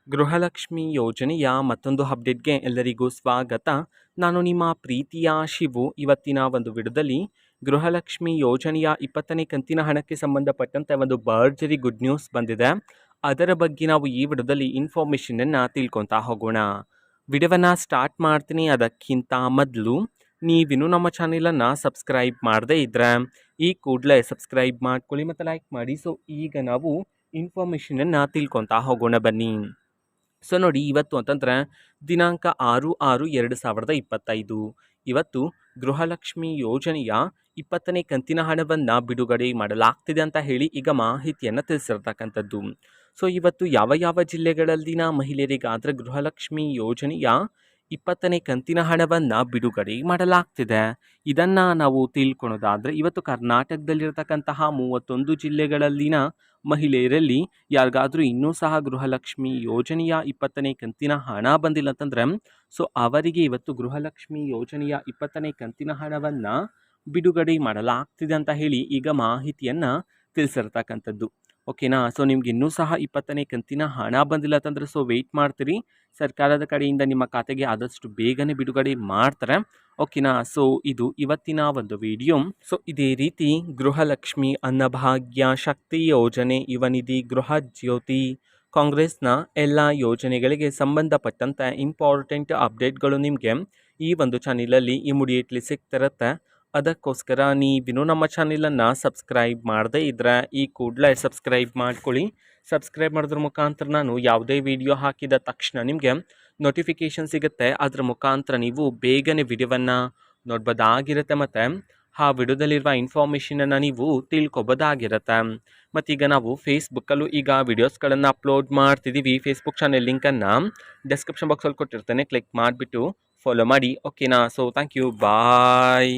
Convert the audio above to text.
ಗೃಹಲಕ್ಷ್ಮಿ ಯೋಜನೆಯ ಮತ್ತೊಂದು ಅಪ್ಡೇಟ್ಗೆ ಎಲ್ಲರಿಗೂ ಸ್ವಾಗತ. ನಾನು ನಿಮ್ಮ ಪ್ರೀತಿಯ ಶಿವು. ಇವತ್ತಿನ ಒಂದು ವಿಡಿಯೋದಲ್ಲಿ ಗೃಹಲಕ್ಷ್ಮಿ ಯೋಜನೆಯ 20ನೇ ಕಂತಿನ ಹಣಕ್ಕೆ ಸಂಬಂಧಪಟ್ಟಂತೆ ಒಂದು ಭರ್ಜರಿ ಗುಡ್ ನ್ಯೂಸ್ ಬಂದಿದೆ. ಅದರ ಬಗ್ಗೆ ನಾವು ಈ ವಿಡಿಯೋದಲ್ಲಿ ಇನ್ಫಾರ್ಮೇಷನನ್ನು ತಿಳ್ಕೊತಾ ಹೋಗೋಣ. ವಿಡಿಯೋವನ್ನು ಸ್ಟಾರ್ಟ್ ಮಾಡ್ತೀನಿ. ಅದಕ್ಕಿಂತ ಮೊದಲು ನೀವಿನ್ನೂ ನಮ್ಮ ಚಾನೆಲನ್ನು ಸಬ್ಸ್ಕ್ರೈಬ್ ಮಾಡದೇ ಇದ್ದರೆ ಈ ಕೂಡಲೇ ಸಬ್ಸ್ಕ್ರೈಬ್ ಮಾಡ್ಕೊಳ್ಳಿ ಮತ್ತು ಲೈಕ್ ಮಾಡಿ. ಸೊ ಈಗ ನಾವು ಇನ್ಫಾರ್ಮೇಷನನ್ನು ತಿಳ್ಕೊತಾ ಹೋಗೋಣ ಬನ್ನಿ. ಸೊ ನೋಡಿ, ಇವತ್ತು ಅಂತಂದರೆ ದಿನಾಂಕ 6/6/2025 ಇವತ್ತು ಗೃಹಲಕ್ಷ್ಮಿ ಯೋಜನೆಯ 20ನೇ ಕಂತಿನ ಹಣವನ್ನು ಬಿಡುಗಡೆ ಮಾಡಲಾಗ್ತಿದೆ ಅಂತ ಹೇಳಿ ಈಗ ಮಾಹಿತಿಯನ್ನು ತಿಳಿಸಿರ್ತಕ್ಕಂಥದ್ದು. ಸೊ ಇವತ್ತು ಯಾವ ಯಾವ ಜಿಲ್ಲೆಗಳಲ್ಲಿನ ಮಹಿಳೆಯರಿಗಾದರೆ ಗೃಹಲಕ್ಷ್ಮಿ ಯೋಜನೆಯ 20ನೇ ಕಂತಿನ ಹಣವನ್ನು ಬಿಡುಗಡೆ ಮಾಡಲಾಗ್ತಿದೆ, ಇದನ್ನು ನಾವು ತಿಳ್ಕೊಳೋದಾದರೆ ಇವತ್ತು ಕರ್ನಾಟಕದಲ್ಲಿರತಕ್ಕಂತಹ 31 ಜಿಲ್ಲೆಗಳಲ್ಲಿನ ಮಹಿಳೆಯರಲ್ಲಿ ಯಾರಿಗಾದರೂ ಇನ್ನೂ ಸಹ ಗೃಹಲಕ್ಷ್ಮಿ ಯೋಜನೆಯ 20ನೇ ಕಂತಿನ ಹಣ ಬಂದಿಲ್ಲ ಅಂತಂದರೆ ಸೊ ಅವರಿಗೆ ಇವತ್ತು ಗೃಹಲಕ್ಷ್ಮಿ ಯೋಜನೆಯ 20ನೇ ಕಂತಿನ ಹಣವನ್ನು ಬಿಡುಗಡೆ ಮಾಡಲಾಗ್ತಿದೆ ಅಂತ ಹೇಳಿ ಈಗ ಮಾಹಿತಿಯನ್ನು ತಿಳಿಸಿರ್ತಕ್ಕಂಥದ್ದು. ಓಕೆನಾ. ಸೊ ನಿಮ್ಗೆ ಇನ್ನೂ ಸಹ 20ನೇ ಕಂತಿನ ಹಣ ಬಂದಿಲ್ಲ ಅಂತಂದರೆ ಸೊ ವೆಯ್ಟ್ ಮಾಡ್ತೀರಿ. ಸರ್ಕಾರದ ಕಡೆಯಿಂದ ನಿಮ್ಮ ಖಾತೆಗೆ ಆದಷ್ಟು ಬೇಗನೆ ಬಿಡುಗಡೆ ಮಾಡ್ತಾರೆ. ಓಕೆನಾ. ಸೊ ಇದು ಇವತ್ತಿನ ಒಂದು ವಿಡಿಯೋ. ಸೊ ಇದೇ ರೀತಿ ಗೃಹಲಕ್ಷ್ಮಿ, ಅನ್ನಭಾಗ್ಯ, ಶಕ್ತಿ ಯೋಜನೆ, ಯುವನಿಧಿ, ಗೃಹ ಜ್ಯೋತಿ, ಕಾಂಗ್ರೆಸ್ನ ಎಲ್ಲ ಯೋಜನೆಗಳಿಗೆ ಸಂಬಂಧಪಟ್ಟಂತೆ ಇಂಪಾರ್ಟೆಂಟ್ ಅಪ್ಡೇಟ್ಗಳು ನಿಮಗೆ ಈ ಒಂದು ಚಾನಲಲ್ಲಿ ಇಮಿಡಿಯೇಟ್ಲಿ ಸಿಗ್ತಿರುತ್ತೆ. ಅದಕ್ಕೋಸ್ಕರ ನೀವಿನ್ನೂ ನಮ್ಮ ಚಾನಲನ್ನು ಸಬ್ಸ್ಕ್ರೈಬ್ ಮಾಡದೇ ಇದ್ದರೆ ಈ ಕೂಡಲೇ ಸಬ್ಸ್ಕ್ರೈಬ್ ಮಾಡ್ಕೊಳ್ಳಿ. ಸಬ್ಸ್ಕ್ರೈಬ್ ಮಾಡೋದ್ರ ಮುಖಾಂತರ ನಾನು ಯಾವುದೇ ವಿಡಿಯೋ ಹಾಕಿದ ತಕ್ಷಣ ನಿಮಗೆ ನೋಟಿಫಿಕೇಷನ್ ಸಿಗುತ್ತೆ. ಅದರ ಮುಖಾಂತರ ನೀವು ಬೇಗನೆ ವಿಡಿಯೋವನ್ನು ನೋಡ್ಬೋದಾಗಿರುತ್ತೆ ಮತ್ತು ಆ ವಿಡಿಯೋದಲ್ಲಿರುವ ಇನ್ಫಾರ್ಮೇಷನನ್ನು ನೀವು ತಿಳ್ಕೊಬೋದಾಗಿರುತ್ತೆ. ಮತ್ತೀಗ ನಾವು ಫೇಸ್ಬುಕ್ಕಲ್ಲೂ ಈಗ ವಿಡಿಯೋಸ್ಗಳನ್ನು ಅಪ್ಲೋಡ್ ಮಾಡ್ತಿದ್ದೀವಿ. ಫೇಸ್ಬುಕ್ ಚಾನೆಲ್ ಲಿಂಕನ್ನು ಡಿಸ್ಕ್ರಿಪ್ಷನ್ ಬಾಕ್ಸಲ್ಲಿ ಕೊಟ್ಟಿರ್ತೇನೆ, ಕ್ಲಿಕ್ ಮಾಡಿಬಿಟ್ಟು ಫಾಲೋ ಮಾಡಿ. ಓಕೆನಾ. So thank you, bye.